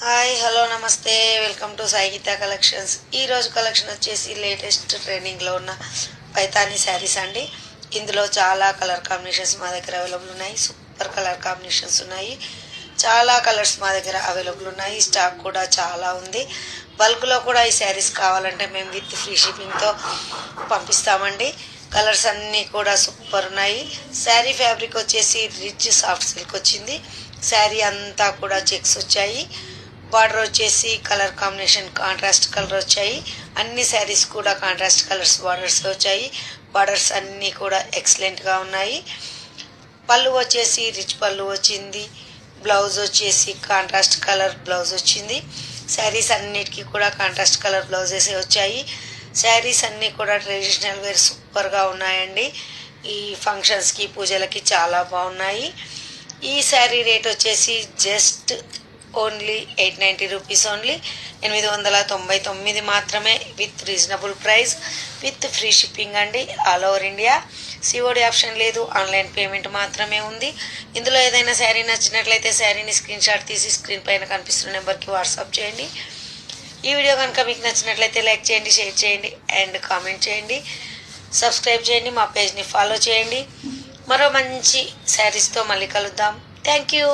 Hi hello నమస్తే welcome to Sai Geeta collections. ఈరోజు collection వచ్చేసి లేటెస్ట్ ట్రెండింగ్లో ఉన్న పైతానీ శారీస్ అండి. ఇందులో చాలా కలర్ కాంబినేషన్స్ మా దగ్గర అవైలబుల్ ఉన్నాయి. సూపర్ కలర్ కాంబినేషన్స్ ఉన్నాయి. చాలా కలర్స్ మా దగ్గర అవైలబుల్ ఉన్నాయి. స్టాక్ కూడా చాలా ఉంది. బల్క్లో కూడా ఈ శారీస్ కావాలంటే మేము విత్ ఫ్రీ షిప్పింగ్తో పంపిస్తామండి. కలర్స్ అన్నీ కూడా సూపర్ ఉన్నాయి. శారీ ఫ్యాబ్రిక్ వచ్చేసి రిచ్ సాఫ్ట్ సిల్క్ వచ్చింది. శారీ అంతా కూడా చెక్స్ వచ్చాయి. బార్డర్ వచ్చేసి కలర్ కాంబినేషన్ కాంట్రాస్ట్ కలర్ వచ్చాయి. అన్ని శారీస్ కూడా కాంట్రాస్ట్ కలర్స్ బార్డర్స్ వచ్చాయి. బార్డర్స్ అన్నీ కూడా ఎక్సలెంట్గా ఉన్నాయి. పళ్ళు వచ్చేసి రిచ్ పళ్ళు వచ్చింది. బ్లౌజ్ వచ్చేసి కాంట్రాస్ట్ కలర్ బ్లౌజ్ వచ్చింది. శారీస్ అన్నిటికీ కూడా కాంట్రాస్ట్ కలర్ బ్లౌజెస్ వచ్చాయి. శారీస్ అన్నీ కూడా ట్రెడిషనల్ వేర్ సూపర్గా ఉన్నాయండి. ఈ ఫంక్షన్స్కి పూజలకి చాలా బాగున్నాయి. ఈ శారీ రేట్ వచ్చేసి జస్ట్ ఓన్లీ 890 రూపీస్, ఓన్లీ 899 మాత్రమే, with reasonable price, with free shipping అండి. All over India. COD option లేదు, ఆన్లైన్ పేమెంట్ మాత్రమే ఉంది. ఇందులో ఏదైనా శారీ నచ్చినట్లయితే శారీని స్క్రీన్ షాట్ తీసి స్క్రీన్ పైన కనిపిస్తున్న నెంబర్కి వాట్సాప్ చేయండి. ఈ వీడియో కనుక మీకు నచ్చినట్లయితే లైక్ చేయండి, షేర్ చేయండి అండ్ కామెంట్ చేయండి. సబ్స్క్రైబ్ చేయండి, మా పేజ్ని ఫాలో చేయండి. మరో మంచి శారీస్తో మళ్ళీ కలుద్దాం. Thank you.